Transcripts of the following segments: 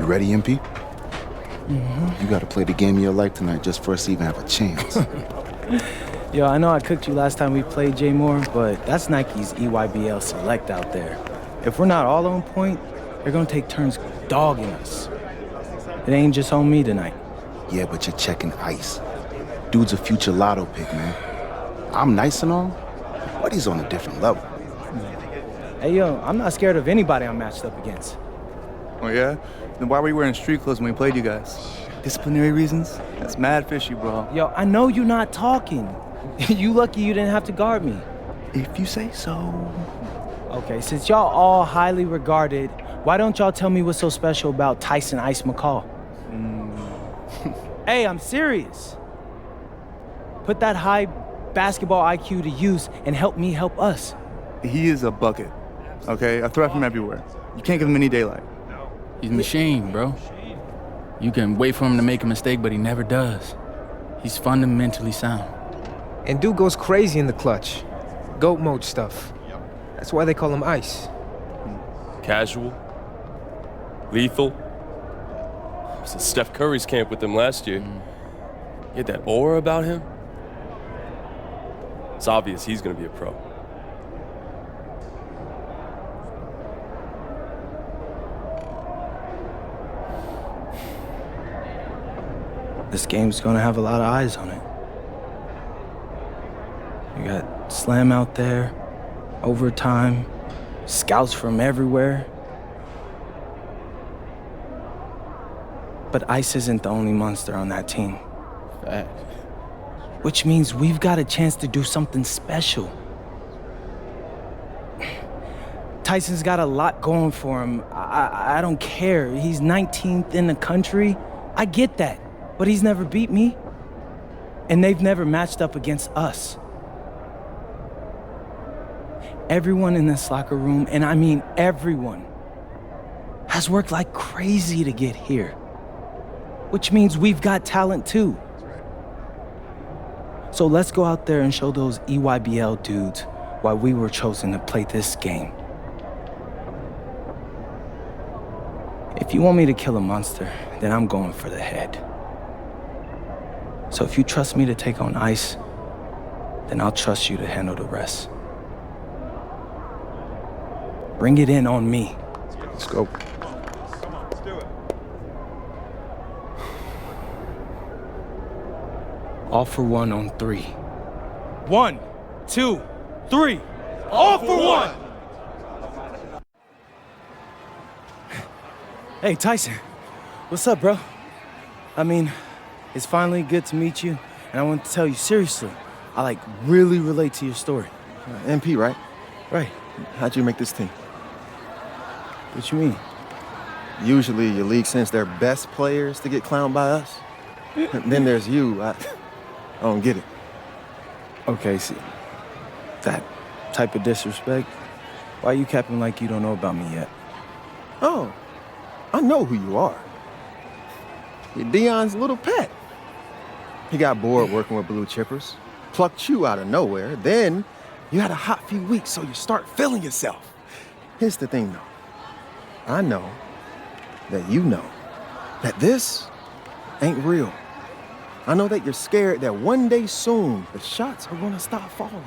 You ready, MP? You gotta play the game of your life tonight just for us to even have a chance. Yo, I know I cooked you last time we played J Moore, but that's Nike's EYBL Select out there. If we're not all on point, they're gonna take turns dogging us. It ain't just on me tonight. Yeah, but you're checking ice. Dude's a future lotto pick, man. I'm nice and all, but he's on a different level. Hey, yo, I'm not scared of anybody I'm matched up against. Oh, yeah? Then why were you wearing street clothes when we played you guys? Disciplinary reasons? That's mad fishy, bro. Yo, I know you're not talking. You lucky you didn't have to guard me. If you say so. Okay, since y'all all highly regarded, why don't y'all tell me what's so special about Tyson Ice McCall? Hey, I'm serious. Put that high basketball IQ to use and help me help us. He is a bucket, okay? A threat from everywhere. You can't give him any daylight. He's a machine, bro. You can wait for him to make a mistake, but he never does. He's fundamentally sound. And dude goes crazy in the clutch. GOAT mode stuff. That's why they call him Ice. Casual. Lethal. I was in Steph Curry's camp with him last year. He had that aura about him. It's obvious he's gonna be a pro. This game's gonna have a lot of eyes on it. You got Slam out there, overtime, scouts from everywhere. But Ice isn't the only monster on that team. Fact. Which means we've got a chance to do something special. Tyson's got a lot going for him. I don't care. He's 19th in the country. I get that. But he's never beat me. And they've never matched up against us. Everyone in this locker room, and I mean everyone, has worked like crazy to get here. Which means we've got talent too. So let's go out there and show those EYBL dudes why we were chosen to play this game. If you want me to kill a monster, then I'm going for the head. So if you trust me to take on Ice, then I'll trust you to handle the rest. Bring it in on me. Let's go. All for one on 3. 1, 2, 3. All for one! Hey, Tyson. What's up, bro? I mean, it's finally good to meet you, and I want to tell you seriously, I really relate to your story. MP, right? Right. How'd you make this team? What you mean? Usually your league sends their best players to get clowned by us. Then there's you. I don't get it. Okay, see, that type of disrespect, why you capping like you don't know about me yet? Oh, I know who you are. You're Dion's little pet. He got bored working with blue chippers, plucked you out of nowhere, then you had a hot few weeks, so you start feeling yourself. Here's the thing, though. I know that you know that this ain't real. I know that you're scared that one day soon, the shots are gonna stop falling.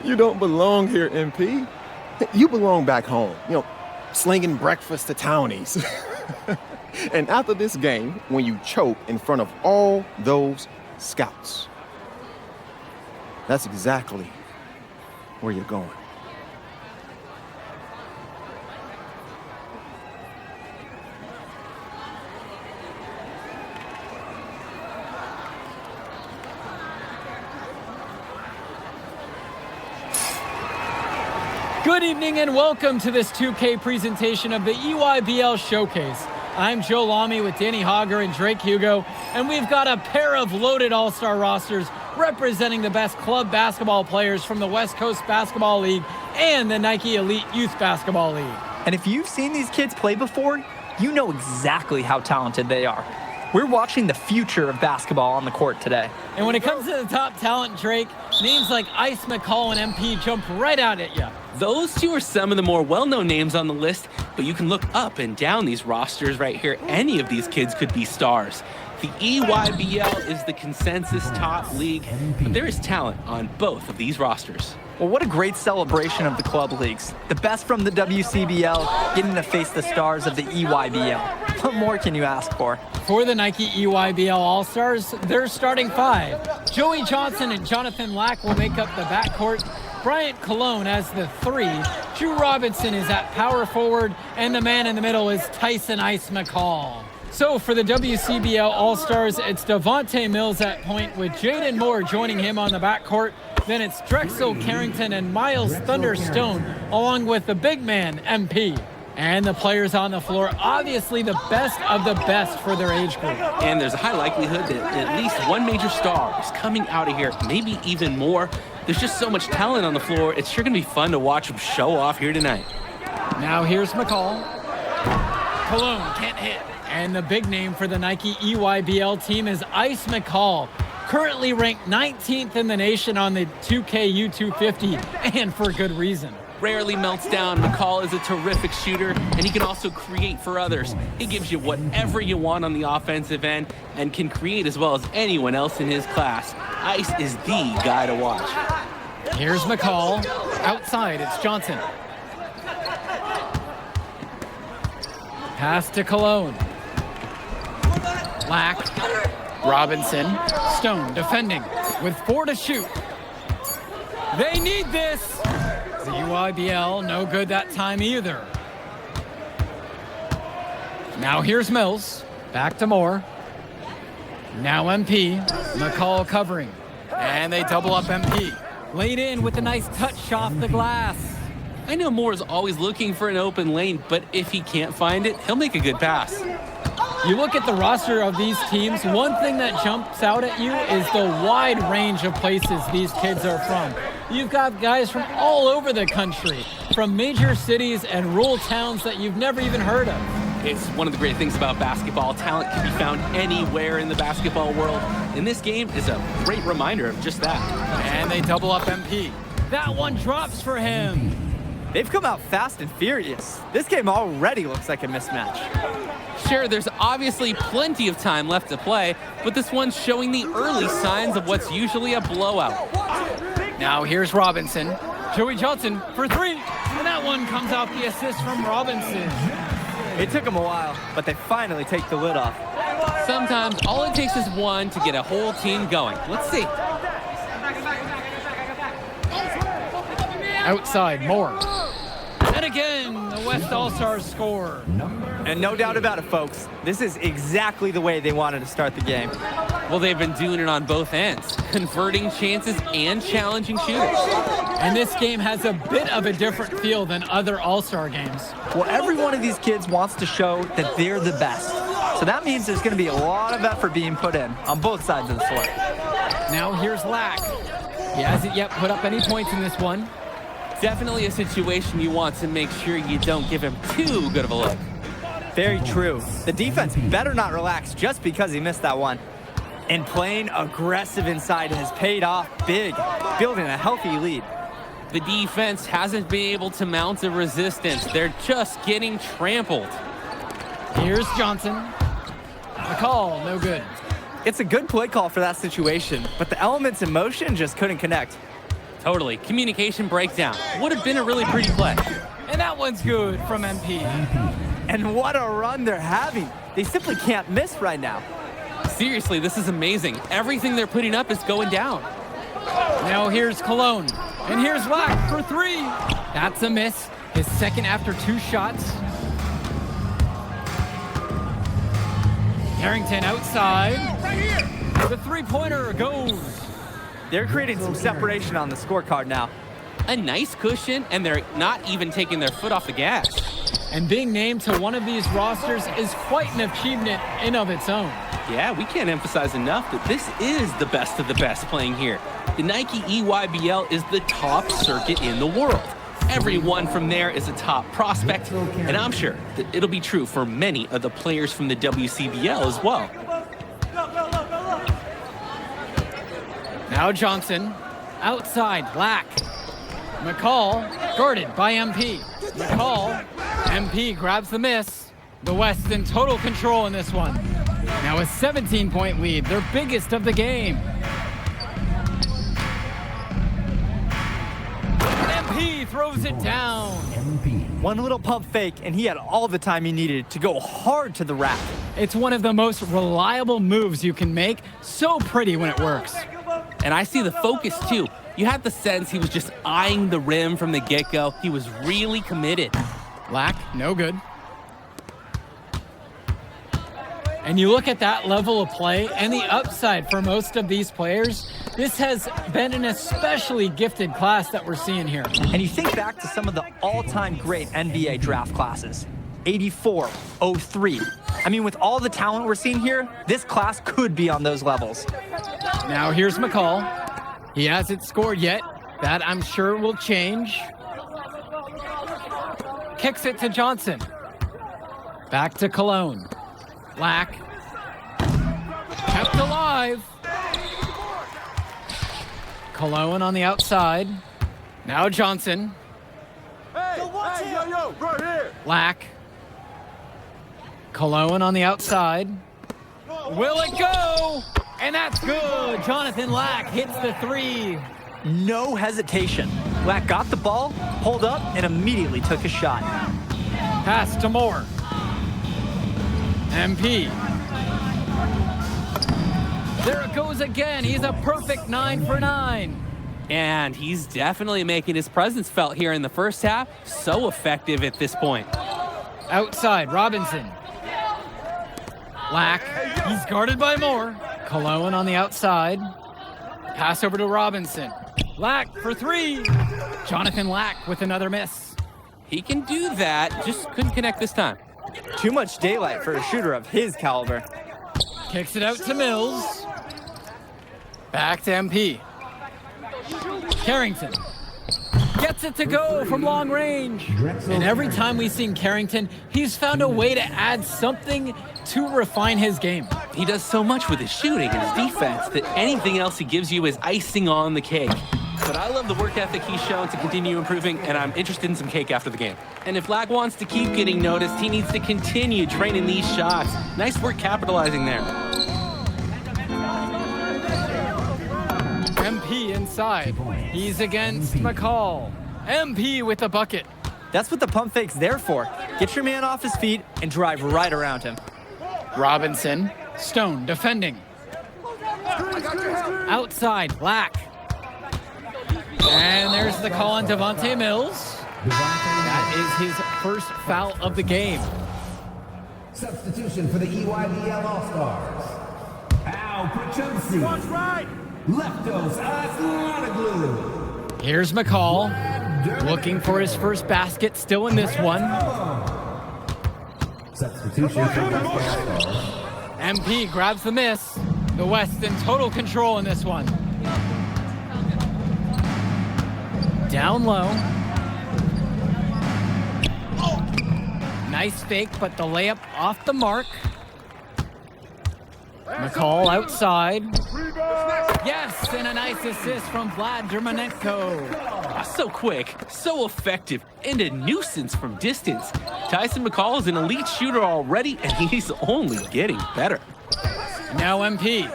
You don't belong here, MP. You belong back home, slinging breakfast to townies. And after this game, when you choke in front of all those scouts, that's exactly where you're going. Good evening and welcome to this 2K presentation of the EYBL Showcase. I'm Joe Lamy with Danny Hogger and Drake Hugo, and we've got a pair of loaded all-star rosters representing the best club basketball players from the West Coast Basketball League and the Nike Elite Youth Basketball League. And if you've seen these kids play before, you know exactly how talented they are. We're watching the future of basketball on the court today. And when it comes to the top talent, Drake, names like Ice, McCall, and MP jump right out at you. Those two are some of the more well-known names on the list, but you can look up and down these rosters right here. Any of these kids could be stars. The EYBL is the consensus top league, but there is talent on both of these rosters. Well, what a great celebration of the club leagues. The best from the WCBL getting to face the stars of the EYBL. What more can you ask for? For the Nike EYBL All-Stars, their starting five. Joey Johnson and Jonathan Lack will make up the backcourt. Bryant Cologne as the 3. Drew Robinson is at power forward, and the man in the middle is Tyson Ice McCall. So for the WCBL All-Stars, it's Devontae Mills at point with Jaden Moore joining him on the backcourt. Then it's Drexel Carrington and Miles Thunderstone, along with the big man, MP. And the players on the floor, obviously the best of the best for their age group. And there's a high likelihood that at least one major star is coming out of here, maybe even more. There's just so much talent on the floor, it's sure gonna be fun to watch them show off here tonight. Now here's McCall. Cologne can't hit. And the big name for the Nike EYBL team is Ice McCall, currently ranked 19th in the nation on the 2K U250, and for good reason. Rarely melts down. McCall is a terrific shooter, and he can also create for others. He gives you whatever you want on the offensive end and can create as well as anyone else in his class. Ice is the guy to watch. Here's McCall. Outside, it's Johnson. Pass to Cologne. Lack. Robinson. Stone defending with 4 to shoot. They need this. The UIBL, no good that time either. Now here's Mills. Back to Moore. Now MP. McCall covering. And they double up MP. Laid in with a nice touch off the glass. I know Moore is always looking for an open lane, but if he can't find it, he'll make a good pass. You look at the roster of these teams, one thing that jumps out at you is the wide range of places these kids are from. You've got guys from all over the country, from major cities and rural towns that you've never even heard of. It's one of the great things about basketball. Talent can be found anywhere in the basketball world, and this game is a great reminder of just that. And they double up MP. That one drops for him. They've come out fast and furious. This game already looks like a mismatch. Sure, there's obviously plenty of time left to play, but this one's showing the early signs of what's usually a blowout. Now here's Robinson. Joey Johnson for 3. And that one comes out the assist from Robinson. It took them a while, but they finally take the lid off. Sometimes all it takes is one to get a whole team going. Let's see. Outside, Moore. And again, the West All-Stars score. And no doubt about it, folks. This is exactly the way they wanted to start the game. Well, they've been doing it on both ends, converting chances and challenging shooters. And this game has a bit of a different feel than other All-Star games. Well, every one of these kids wants to show that they're the best. So that means there's going to be a lot of effort being put in on both sides of the floor. Now here's Lack. He hasn't yet put up any points in this one. Definitely a situation you want to make sure you don't give him too good of a look. Very true. The defense better not relax just because he missed that one. And playing aggressive inside has paid off big, building a healthy lead. The defense hasn't been able to mount a resistance. They're just getting trampled. Here's Johnson. The call, no good. It's a good play call for that situation, but the elements in motion just couldn't connect. Totally. Communication breakdown. Would have been a really pretty play. And that one's good from MP. And what a run they're having. They simply can't miss right now. Seriously, this is amazing. Everything they're putting up is going down. Now here's Cologne. And here's Lack for 3. That's a miss. His second after 2 shots. Carrington outside. The 3-pointer goes. They're creating some separation on the scorecard now. A nice cushion, and they're not even taking their foot off the gas. And being named to one of these rosters is quite an achievement in of its own. Yeah, we can't emphasize enough that this is the best of the best playing here. The Nike EYBL is the top circuit in the world. Everyone from there is a top prospect, and I'm sure that it'll be true for many of the players from the WCBL as well. Now Johnson, outside, Lack. McCall guarded by MP. McCall, MP grabs the miss. The West in total control in this one. Now a 17-point lead, their biggest of the game. MP throws it down. One little pump fake, and he had all the time he needed to go hard to the rack. It's one of the most reliable moves you can make. So pretty when it works. And I see the focus too. You had the sense he was just eyeing the rim from the get-go. He was really committed. Lack, no good. And you look at that level of play and the upside for most of these players, this has been an especially gifted class that we're seeing here. And you think back to some of the all-time great NBA draft classes. 84, 03. I mean, with all the talent we're seeing here, this class could be on those levels. Now here's McCall. He hasn't scored yet. That I'm sure will change. Kicks it to Johnson. Back to Cologne. Lack. Kept alive. Cologne on the outside. Now Johnson. Lack. Cologne on the outside. Will it go? And that's good. Jonathan Lack hits the three. No hesitation. Lack got the ball, pulled up, and immediately took a shot. Pass to Moore. MP. There it goes again. He's a perfect 9 for 9. And he's definitely making his presence felt here in the first half. So effective at this point. Outside, Robinson. Lack. He's guarded by Moore. Cologne on the outside. Pass over to Robinson. Lack for three. Jonathan Lack with another miss. He can do that, just couldn't connect this time. Too much daylight for a shooter of his caliber. Kicks it out to Mills. Back to MP. Carrington. Gets it to go from long range. And every time we've seen Carrington, he's found a way to add something to refine his game. He does so much with his shooting and his defense that anything else he gives you is icing on the cake. But I love the work ethic he's shown to continue improving, and I'm interested in some cake after the game. And if Lack wants to keep getting noticed, he needs to continue training these shots. Nice work capitalizing there. MP inside. He's against McCall. MP with the bucket. That's what the pump fake's there for. Get your man off his feet and drive right around him. Robinson. Stone defending. Outside, Lack. And there's the call on Devontae Mills. That is his first foul of the game. Substitution for the EYBL All-Stars. Al Pachumsi. Right. Leftos Aslanoglu. Here's McCall. Looking for his first basket, still in this one. Substitution for the All-Stars. MP grabs the miss. The West in total control in this one. Down low. Nice fake, but the layup off the mark. McCall outside. Yes, and a nice assist from Vlad Dermanenko. So quick, so effective, and a nuisance from distance. Tyson McCall is an elite shooter already, and he's only getting better. Now MP.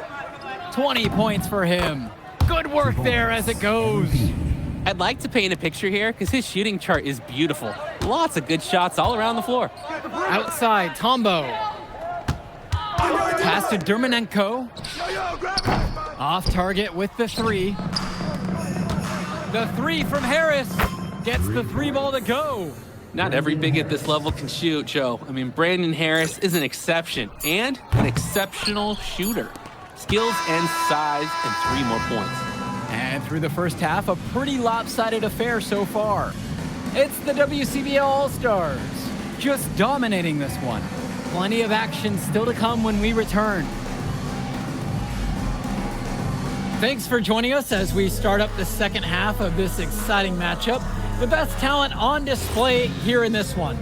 20 points for him. Good work there as it goes. I'd like to paint a picture here because his shooting chart is beautiful. Lots of good shots all around the floor. Outside, Tombo. Pass to Dermanenko. Off target with the three. The three from Harris gets the three ball to go. Not every big at this level can shoot, Joe. I mean, Brandon Harris is an exception and an exceptional shooter. Skills and size and 3 more points. And through the first half, a pretty lopsided affair so far. It's the WCBL All-Stars, just dominating this one. Plenty of action still to come when we return. Thanks for joining us as we start up the second half of this exciting matchup. The best talent on display here in this one.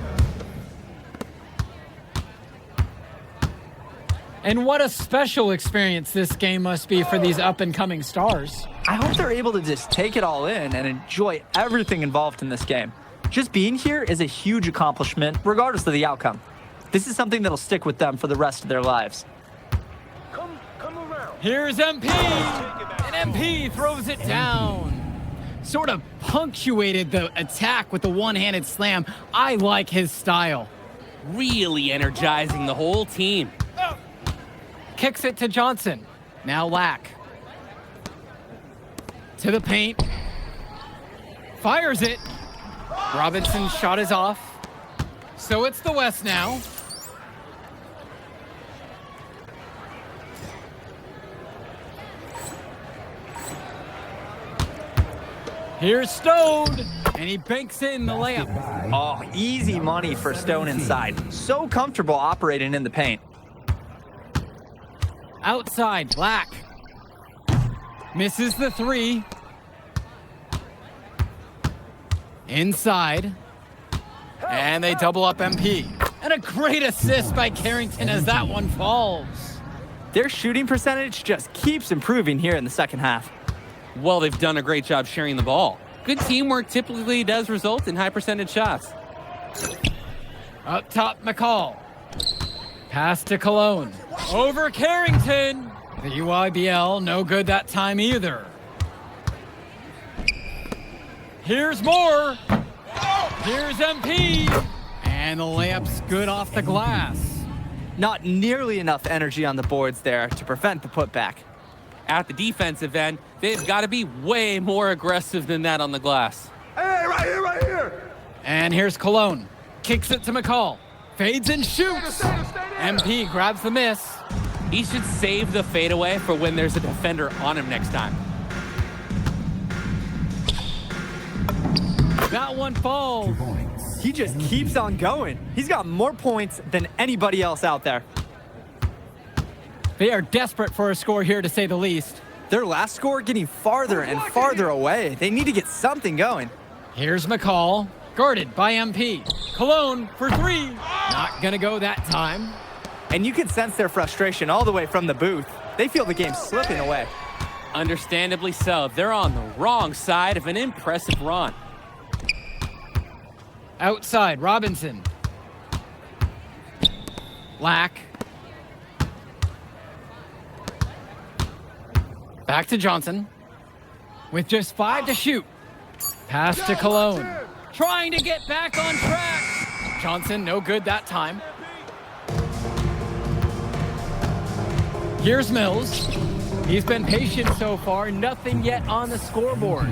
And what a special experience this game must be for these up-and-coming stars. I hope they're able to just take it all in and enjoy everything involved in this game. Just being here is a huge accomplishment, regardless of the outcome. This is something that'll stick with them for the rest of their lives. Here's MP, and MP throws it down. Sort of punctuated the attack with the one-handed slam. I like his style. Really energizing the whole team. Kicks it to Johnson. Now Lack. To the paint. Fires it. Robinson's shot is off. So it's the West now. Here's Stone, and he banks in the layup. Oh, easy money for Stone inside. So comfortable operating in the paint. Outside, Black. Misses the three. Inside. And they double up MP. And a great assist by Carrington as that one falls. Their shooting percentage just keeps improving here in the second half. Well, they've done a great job sharing the ball. Good teamwork typically does result in high percentage shots. Up top, McCall. Pass to Cologne. Over Carrington. The UIBL, no good that time either. Here's Moore. Here's MP. And the layup's good off the glass. Not nearly enough energy on the boards there to prevent the putback. At the defensive end, they've got to be way more aggressive than that on the glass. Hey, right here! And here's Cologne. Kicks it to McCall. Fades and shoots. MP grabs the miss. He should save the fadeaway for when there's a defender on him next time. That one falls. He just keeps on going. He's got more points than anybody else out there. They are desperate for a score here, to say the least. Their last score getting farther and farther away. They need to get something going. Here's McCall, guarded by MP. Cologne for three. Not gonna go that time. And you can sense their frustration all the way from the booth. They feel the game slipping away. Understandably so. They're on the wrong side of an impressive run. Outside, Robinson. Lack. Back to Johnson. With just 5 to shoot. Pass to Cologne. Trying to get back on track. Johnson, no good that time. Here's Mills. He's been patient so far. Nothing yet on the scoreboard.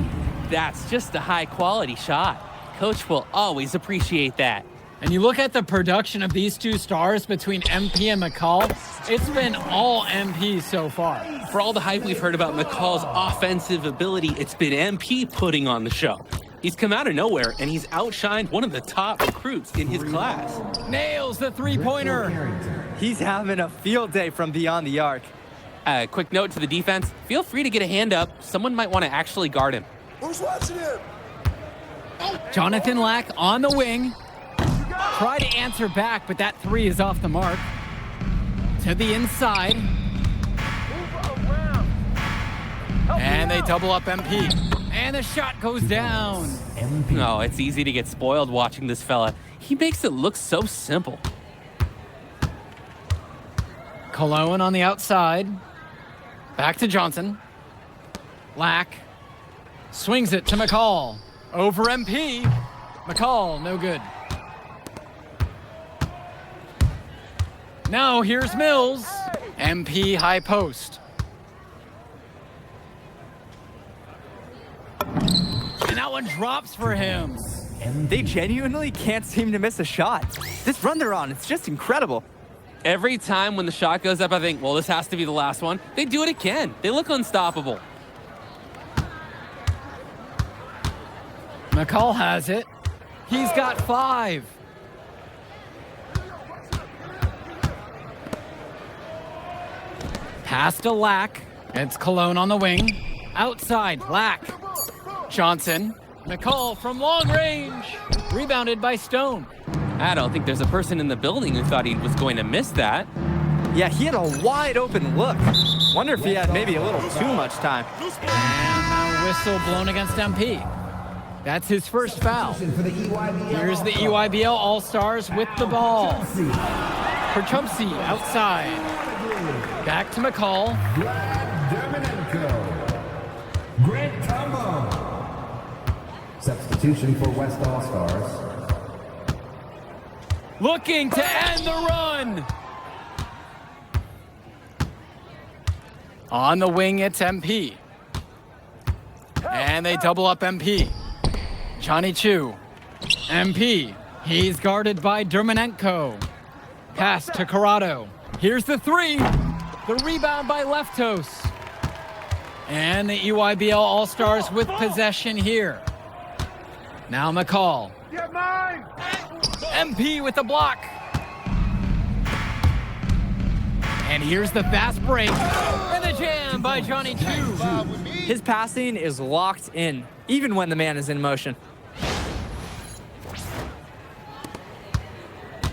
That's just a high-quality shot. Coach will always appreciate that. And you look at the production of these two stars between MP and McCall, it's been all MP so far. For all the hype we've heard about McCall's offensive ability, it's been MP putting on the show. He's come out of nowhere, and he's outshined one of the top recruits in his class. Nails the three-pointer. He's having a field day from beyond the arc. Quick note to the defense, feel free to get a hand up. Someone might want to actually guard him. Who's watching him? Jonathan Lack on the wing. Try to answer back, but that three is off the mark. To the inside. And they double up MP. And the shot goes down. No, it's easy to get spoiled watching this fella. He makes it look so simple. Cologne on the outside. Back to Johnson. Lack. Swings it to McCall. Over MP. McCall, no good. Now here's Mills. MP high post. And that one drops for him. They genuinely can't seem to miss a shot. This run they're on, it's just incredible. Every time when the shot goes up, I think, well, this has to be the last one. They do it again. They look unstoppable. McCall has it. He's got 5. Pass to Lack. It's Cologne on the wing. Outside, Lack. Johnson. McCall from long range. Rebounded by Stone. I don't think there's a person in the building who thought he was going to miss that. Yeah, he had a wide open look. Wonder if he had maybe a little too much time. And a whistle blown against MP. That's his first foul. Here's the EYBL All-Stars with the ball. For Chumpsy outside. Back to McCall. Grant Combo. Substitution for West All-Stars. Looking to end the run. On the wing, it's MP. And they double up MP. Johnny Chu. MP. He's guarded by Dermanenko. Pass to Corrado. Here's the three. The rebound by Leftos. And the EYBL All-Stars with possession here. Now McCall. MP with the block. And here's the fast break. And the jam by Johnny Chu. His passing is locked in, even when the man is in motion.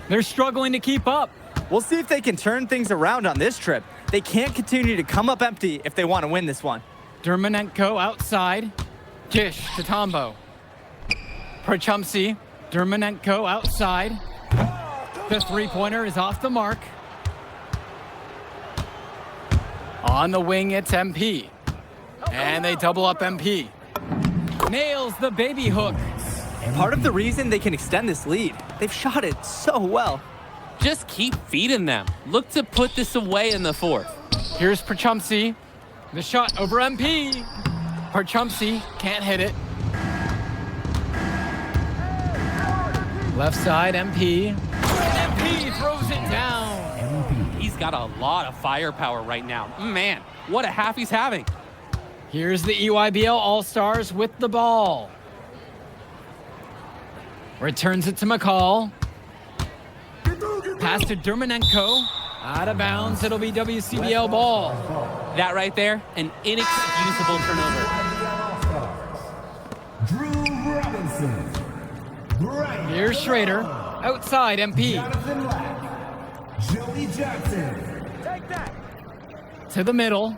They're struggling to keep up. We'll see if they can turn things around on this trip. They can't continue to come up empty if they want to win this one. Dermanenko outside. Dish to Tombo. Prochumsky. Dermanenko outside. The three-pointer is off the mark. On the wing, it's MP. And they double up MP. Nails the baby hook. Part of the reason they can extend this lead, they've shot it so well. Just keep feeding them. Look to put this away in the fourth. Here's Prochumsky. The shot over MP. Prochumsky can't hit it. Left side, MP. MP throws it down. He's got a lot of firepower right now. Man, what a half he's having. Here's the EYBL All-Stars with the ball. Returns it to McCall. Pass to Dermanenko. Out of bounds, it'll be WCBL ball. That right there, an inexcusable turnover. Drew Robinson. Here's Schrader. Outside, MP. Jonathan Lack. Joey Johnson. Take that. To the middle.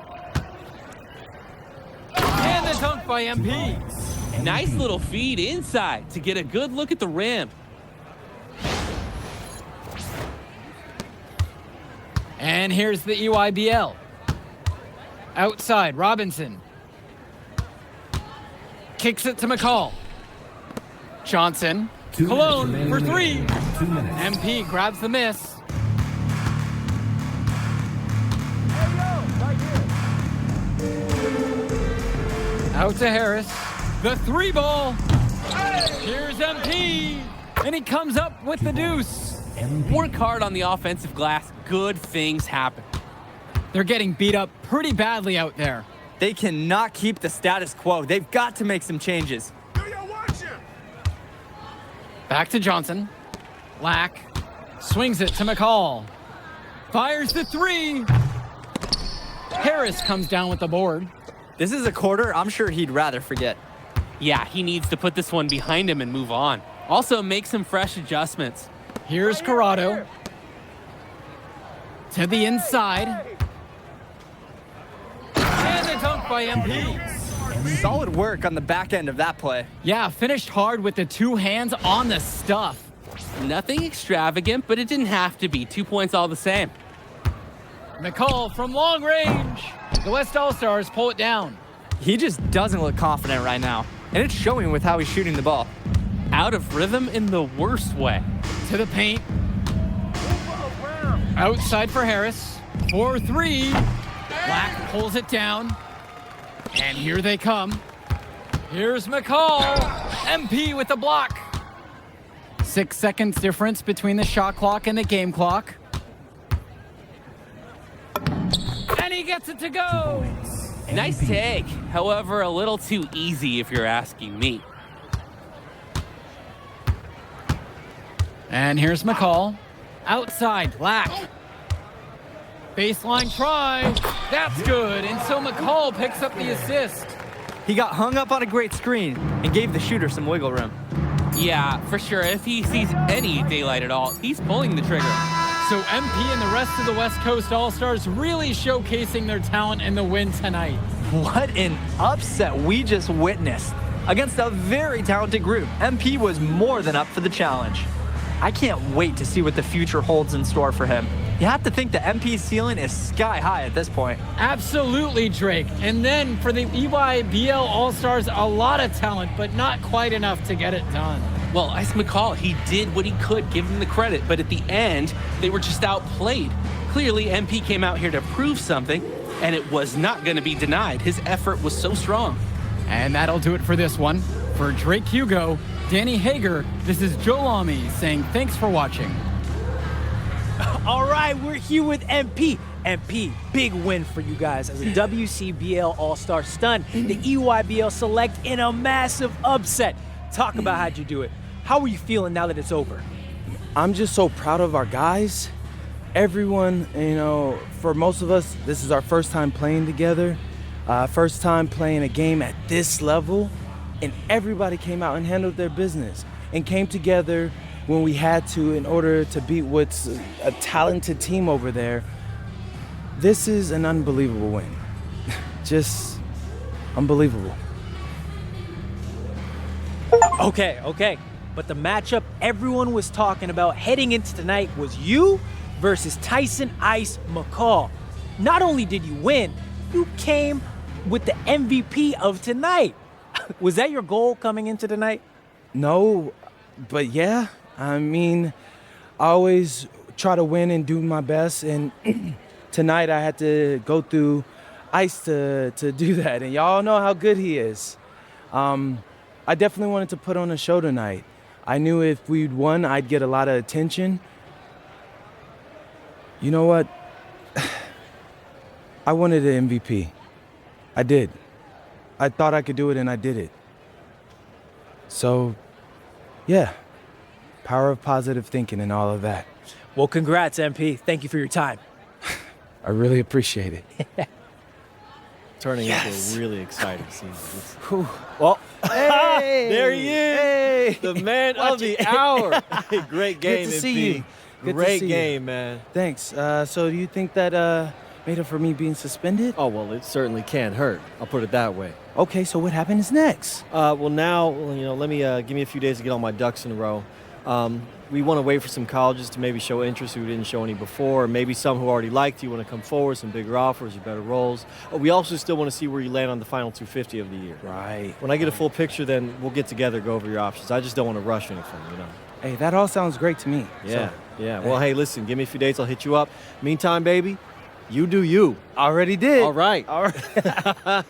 And the dunk by MP. Nice little feed inside to get a good look at the rim. And here's the EYBL. Outside, Robinson. Kicks it to McCall. Johnson. Cologne for three. MP grabs the miss. Out to Harris. The three ball. Here's MP. And he comes up with the deuce. Work hard on the offensive glass. Good things happen. They're getting beat up pretty badly out there. They cannot keep the status quo. They've got to make some changes. Back to Johnson. Lack swings it to McCall. Fires the three. Harris comes down with the board. This is a quarter I'm sure he'd rather forget. Yeah, he needs to put this one behind him and move on. Also, make some fresh adjustments. Here's Corrado. To the inside. And a dunk by MP. Solid work on the back end of that play. Yeah, finished hard with the two hands on the stuff. Nothing extravagant, but it didn't have to be. 2 points all the same. McCall from long range. The West All-Stars pull it down. He just doesn't look confident right now, and it's showing with how he's shooting the ball. Out of rhythm in the worst way. To the paint. Outside for Harris. 4-3. Black pulls it down. And here they come. Here's McCall. MP with the block. 6 seconds difference between the shot clock and the game clock. And he gets it to go. Nice take. However, a little too easy if you're asking me. And here's McCall. Outside, Black. Baseline try. That's good. And so McCall picks up the assist. He got hung up on a great screen and gave the shooter some wiggle room. Yeah, for sure. If he sees any daylight at all, he's pulling the trigger. So MP and the rest of the West Coast All-Stars really showcasing their talent in the win tonight. What an upset we just witnessed. Against a very talented group, MP was more than up for the challenge. I can't wait to see what the future holds in store for him. You have to think the MP's ceiling is sky high at this point. Absolutely, Drake. And then for the EYBL All-Stars, a lot of talent, but not quite enough to get it done. Well, Ice McCall, he did what he could, give him the credit, but at the end, they were just outplayed. Clearly, MP came out here to prove something, and it was not going to be denied. His effort was so strong. And that'll do it for this one. For Drake Hugo, Danny Hager, this is Joe Lamy saying thanks for watching. All right, we're here with MP. MP, big win for you guys as a WCBL All-Star stun. The EYBL Select in a massive upset. Talk about how'd you do it. How are you feeling now that it's over? I'm just so proud of our guys. Everyone, you know, for most of us, this is our first time playing together. First time playing a game at this level. And everybody came out and handled their business and came together when we had to in order to beat what's a talented team over there. This is an unbelievable win. Just unbelievable. Okay. But the matchup everyone was talking about heading into tonight was you versus Tyson Ice McCall. Not only did you win, you came with the MVP of tonight. Was that your goal coming into tonight? No, but yeah. I mean, I always try to win and do my best, and tonight I had to go through Ice to do that, and y'all know how good he is. I definitely wanted to put on a show tonight. I knew if we'd won, I'd get a lot of attention. You know what? I wanted an MVP. I did. I thought I could do it, and I did it. So, yeah. Power of positive thinking and all of that. Well, congrats, MP. Thank you for your time. I really appreciate it. Turning into a really exciting season. Well, hey, there he is. Hey, the man of the hour. Great game, Good to MP. see you. Good Great to see game, you. man. Thanks. So do you think that made up for me being suspended? Oh, well, it certainly can't hurt. I'll put it that way. Okay, so what happens next? Well, now, let me give me a few days to get all my ducks in a row. We want to wait for some colleges to maybe show interest who didn't show any before, or maybe some who already liked you want to come forward, some bigger offers or better roles. We also still want to see where you land on the final 250 of the year. Right. When I get a full picture, then we'll get together, go over your options. I just don't want to rush anything, Hey, that all sounds great to me. Yeah, So, yeah. Well, hey, listen, give me a few days, I'll hit you up. Meantime, baby, you do you. already did. All right. All right.